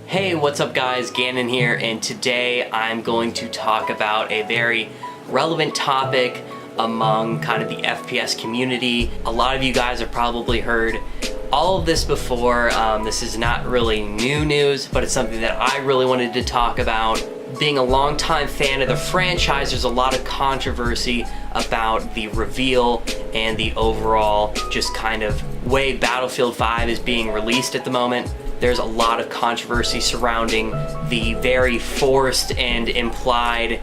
Hey, what's up guys? Gannon here, and today I'm going to talk about a very relevant topic among kind of the FPS community. A lot of you guys have probably heard all of this before. This is not really new news, but it's something that I really wanted to talk about. Being a longtime fan of the franchise, there's a lot of controversy about the reveal and the overall just kind of way Battlefield 5 is being released at the moment. There's a lot of controversy surrounding the very forced and implied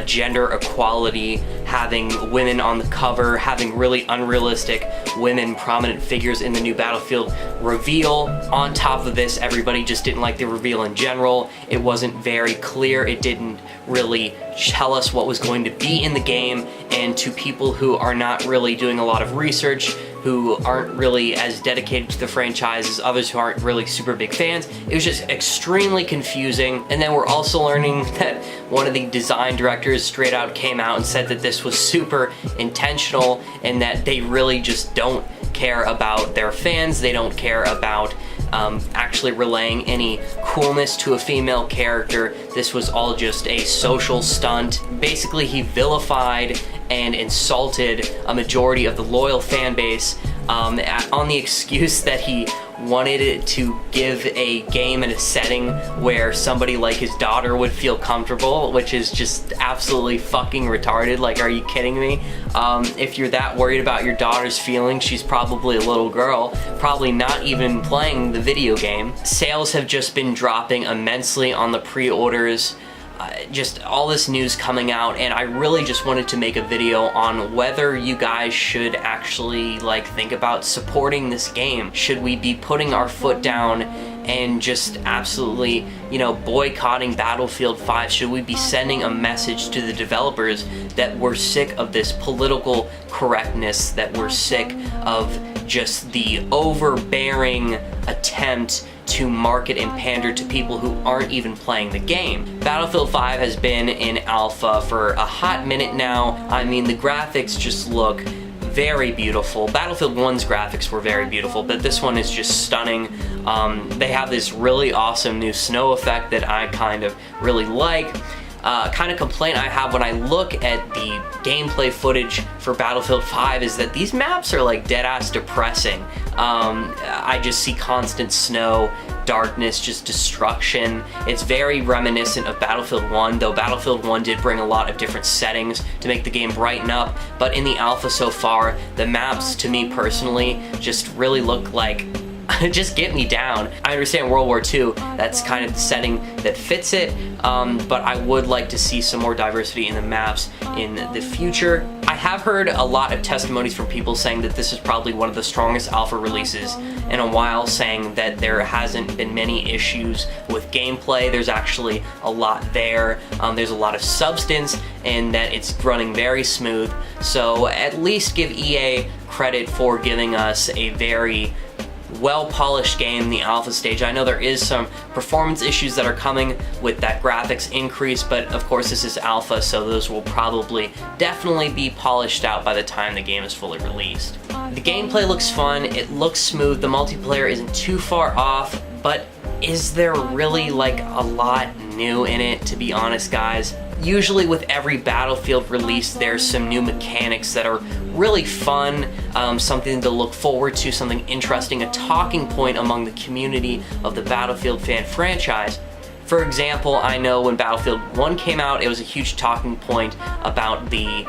gender equality, having women on the cover, having really unrealistic women prominent figures in the new Battlefield reveal. On top of this, everybody just didn't like the reveal in general. It wasn't very clear. It didn't really tell us what was going to be in the game, and to people who are not really doing a lot of research, who aren't really as dedicated to the franchise as others who aren't really super big fans, it was just extremely confusing. And then we're also learning that one of the design directors straight out came out and said that this was super intentional and that they really just don't care about their fans. They don't care about actually relaying any coolness to a female character. This was all just a social stunt. Basically, he vilified and insulted a majority of the loyal fan base on the excuse that he wanted it to give a game in a setting where somebody like his daughter would feel comfortable, which is just absolutely fucking retarded. Like, are you kidding me? If you're that worried about your daughter's feelings, she's probably a little girl, probably not even playing the video game. Sales have just been dropping immensely on the pre-orders. Just all this news coming out, and I really just wanted to make a video on whether you guys should actually think about supporting this game. Should we be putting our foot down and just absolutely, boycotting Battlefield 5? Should we be sending a message to the developers that we're sick of this political correctness, that we're sick of just the overbearing attempt to market and pander to people who aren't even playing the game? Battlefield 5 has been in alpha for a hot minute now. I mean, the graphics just look very beautiful. Battlefield 1's graphics were very beautiful, but this one is just stunning. They have this really awesome new snow effect that I kind of really like. Kind of complaint I have when I look at the gameplay footage for Battlefield 5 is that these maps are dead-ass depressing. I just see constant snow, darkness, just destruction. It's very reminiscent of Battlefield 1, though Battlefield 1 did bring a lot of different settings to make the game brighten up, but in the alpha so far, the maps, to me personally, just really look like just get me down. I understand World War II, that's kind of the setting that fits it, but I would like to see some more diversity in the maps in the future. I have heard a lot of testimonies from people saying that this is probably one of the strongest alpha releases in a while, saying that there hasn't been many issues with gameplay. There's actually a lot there. There's a lot of substance, and that it's running very smooth. So at least give EA credit for giving us a very well-polished game in the alpha stage. I know there is some performance issues that are coming with that graphics increase, but of course this is alpha, so those will probably definitely be polished out by the time the game is fully released. The gameplay looks fun, it looks smooth, the multiplayer isn't too far off, but is there really a lot new in it, to be honest, guys? Usually with every Battlefield release, there's some new mechanics that are really fun, something to look forward to, something interesting, a talking point among the community of the Battlefield fan franchise. For example, I know when Battlefield 1 came out, it was a huge talking point about the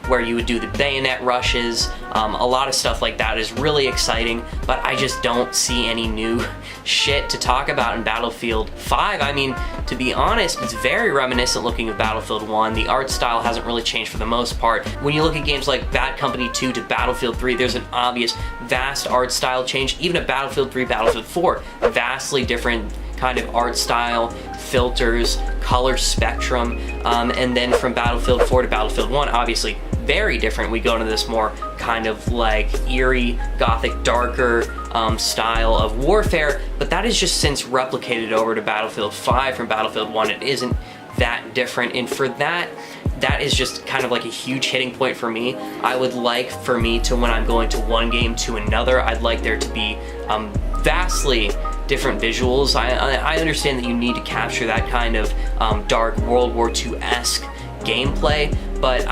where you would do the bayonet rushes. A lot of stuff like that is really exciting, but I just don't see any new shit to talk about in Battlefield 5. I mean, to be honest, it's very reminiscent looking of Battlefield 1. The art style hasn't really changed for the most part. When you look at games like Bad Company 2 to Battlefield 3, there's an obvious, vast art style change. Even at Battlefield 3, Battlefield 4, vastly different kind of art style, filters, color spectrum, and then from Battlefield 4 to Battlefield 1, obviously very different. We go into this more kind of eerie, gothic, darker style of warfare, but that is just since replicated over to Battlefield 5 from Battlefield 1. It isn't that different, and for that is just kind of a huge hitting point for me. I would like for me to, when I'm going to one game to another, I'd like there to be vastly different visuals. I understand that you need to capture that kind of dark World War II-esque gameplay, but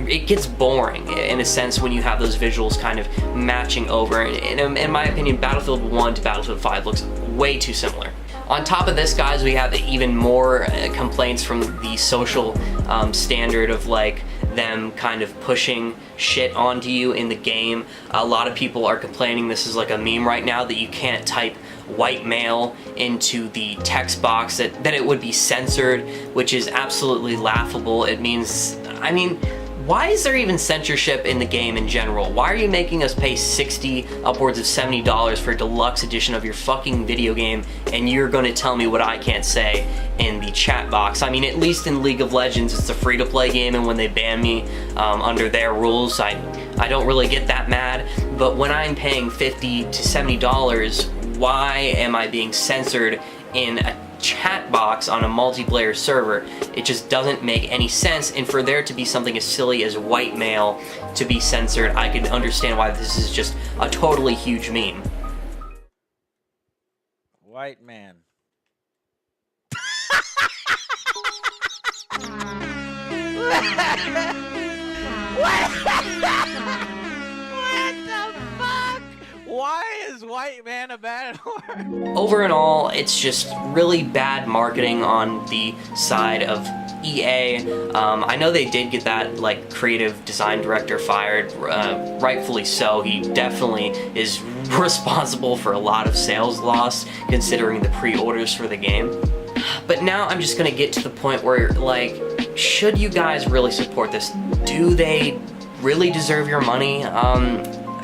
it gets boring in a sense when you have those visuals kind of matching over. In my opinion, Battlefield 1 to Battlefield 5 looks way too similar. On top of this, guys, we have even more complaints from the social standard of like them kind of pushing shit onto you in the game. A lot of people are complaining, this is like a meme right now, that you can't type white male into the text box, that it would be censored, which is absolutely laughable. It means, I mean, why is there even censorship in the game in general? Why are you making us pay $60, upwards of $70 for a deluxe edition of your fucking video game, and you're gonna tell me what I can't say in the chat box? I mean, at least in League of Legends, it's a free-to-play game, and when they ban me under their rules, I don't really get that mad. But when I'm paying $50 to $70, why am I being censored in a chat box on a multiplayer server? It just doesn't make any sense. And for there to be something as silly as white male to be censored, I can understand why this is just a totally huge meme. White man. Why is white man a bad word? Over and all, it's just really bad marketing on the side of EA. I know they did get that like creative design director fired, rightfully so. He definitely is responsible for a lot of sales loss considering the pre-orders for the game. But now I'm just gonna get to the point where, like, should you guys really support this? Do they really deserve your money?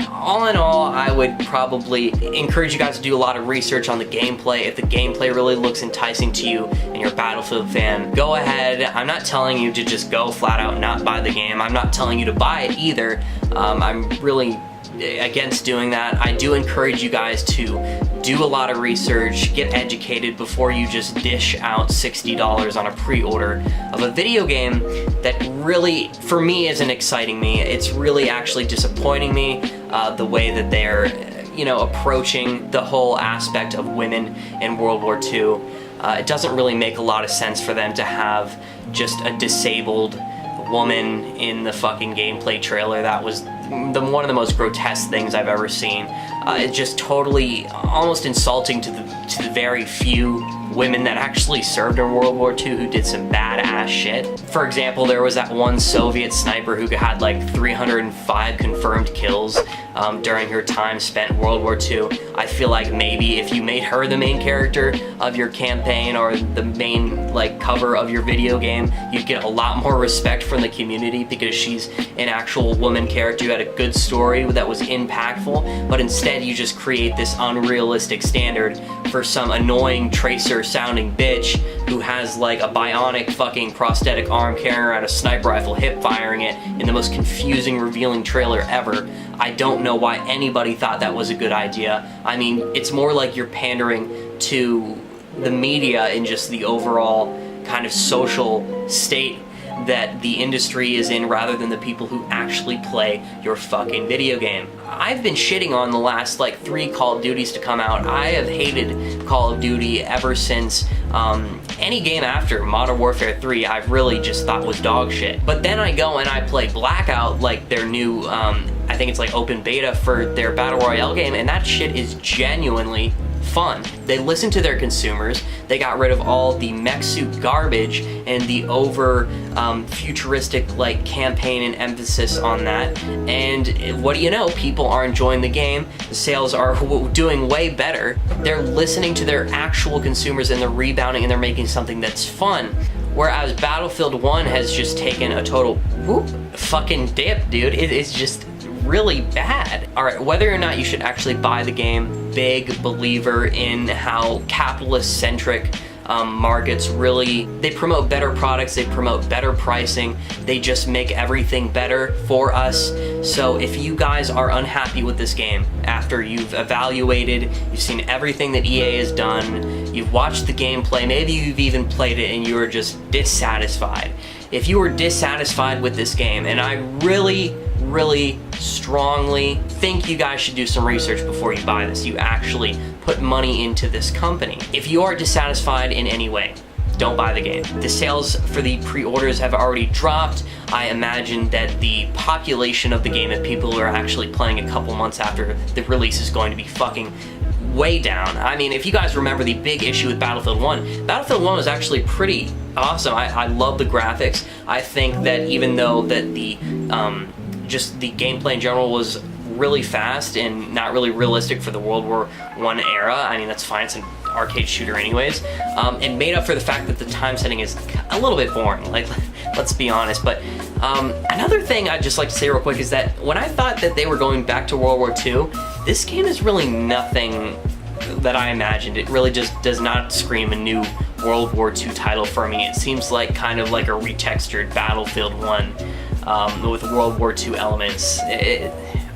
All in all, I would probably encourage you guys to do a lot of research on the gameplay. If the gameplay really looks enticing to you and you're a Battlefield fan, go ahead. I'm not telling you to just go flat out and not buy the game. I'm not telling you to buy it either. I'm really against doing that. I do encourage you guys to do a lot of research, get educated before you just dish out $60 on a pre-order of a video game that really, for me, isn't exciting me. It's really actually disappointing me, the way that they're, approaching the whole aspect of women in World War II. It doesn't really make a lot of sense for them to have just a disabled woman in the fucking gameplay trailer. That was one of the most grotesque things I've ever seen. It's just totally almost insulting to the very few women that actually served in World War II who did some badass shit. For example, there was that one Soviet sniper who had like 305 confirmed kills during her time spent in World War II. I feel like maybe if you made her the main character of your campaign or the main cover of your video game, you'd get a lot more respect from the community because she's an actual woman character who had a good story that was impactful. But instead you just create this unrealistic standard for some annoying tracer sounding bitch who has like a bionic fucking prosthetic arm carrying around a sniper rifle, hip firing it in the most confusing revealing trailer ever. I don't know why anybody thought that was a good idea. I mean, it's more like you're pandering to the media and just the overall kind of social state that the industry is in rather than the people who actually play your fucking video game. I've been shitting on the last 3 Call of Duties to come out. I have hated Call of Duty ever since any game after Modern Warfare 3 I've really just thought was dog shit. But then I go and I play Blackout, their new, I think it's open beta for their Battle Royale game, and that shit is genuinely fun. They listened to their consumers, they got rid of all the mech suit garbage and the over futuristic campaign and emphasis on that, and what do you know, people are enjoying the game, the sales are doing way better, they're listening to their actual consumers and they're rebounding and they're making something that's fun. Whereas Battlefield 1 has just taken a total fucking dip, dude. It is just really bad. Alright, whether or not you should actually buy the game, big believer in how capitalist-centric markets really, they promote better products, they promote better pricing, they just make everything better for us. So if you guys are unhappy with this game, after you've evaluated, you've seen everything that EA has done, you've watched the gameplay, maybe you've even played it and you were just dissatisfied. If you were dissatisfied with this game, and I really really strongly think you guys should do some research before you buy this. You actually put money into this company. If you are dissatisfied in any way, don't buy the game. The sales for the pre-orders have already dropped. I imagine that the population of the game that people who are actually playing a couple months after the release is going to be fucking way down. I mean, if you guys remember the big issue with Battlefield 1, Battlefield 1 was actually pretty awesome. I love the graphics. I think that even though that the just the gameplay in general was really fast and not really realistic for the World War I era, I mean, that's fine, it's an arcade shooter anyways, and made up for the fact that the time setting is a little bit boring, like, let's be honest. But another thing I'd just like to say real quick is that when I thought that they were going back to World War II, this game is really nothing that I imagined. It really just does not scream a new World War II title for me. It seems like kind of like a retextured Battlefield 1 with World War II elements.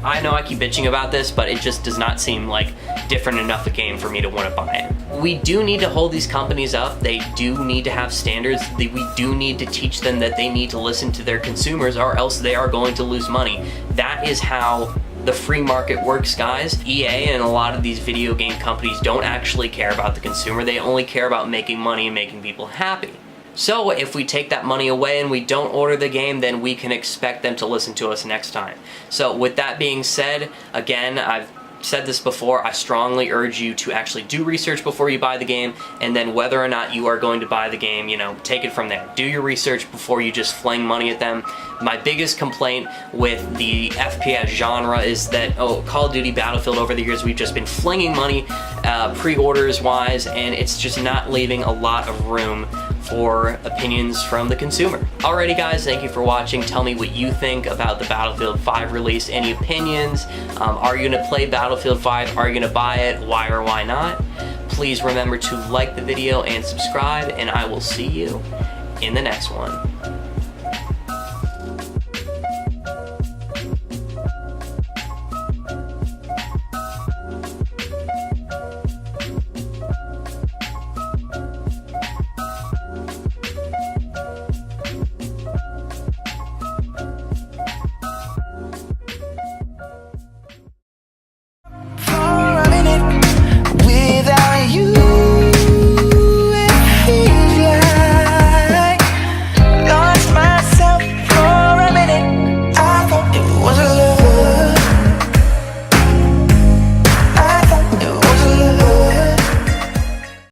I know I keep bitching about this, but it just does not seem like different enough a game for me to want to buy it. We do need to hold these companies up. They do need to have standards. We do need to teach them that they need to listen to their consumers, or else they are going to lose money. That is how the free market works, guys. EA and a lot of these video game companies don't actually care about the consumer. They only care about making money and making people happy. So if we take that money away and we don't order the game, then we can expect them to listen to us next time. So with that being said, again, I've said this before, I strongly urge you to actually do research before you buy the game, and then whether or not you are going to buy the game, you know, take it from there. Do your research before you just fling money at them. My biggest complaint with the FPS genre is that, Call of Duty, Battlefield, over the years, we've just been flinging money pre-orders wise, and it's just not leaving a lot of room for opinions from the consumer. Alrighty guys, thank you for watching. Tell me what you think about the Battlefield 5 release. Any opinions? Are you gonna play Battlefield 5? Are you gonna buy it? Why or why not? Please remember to like the video and subscribe, and I will see you in the next one.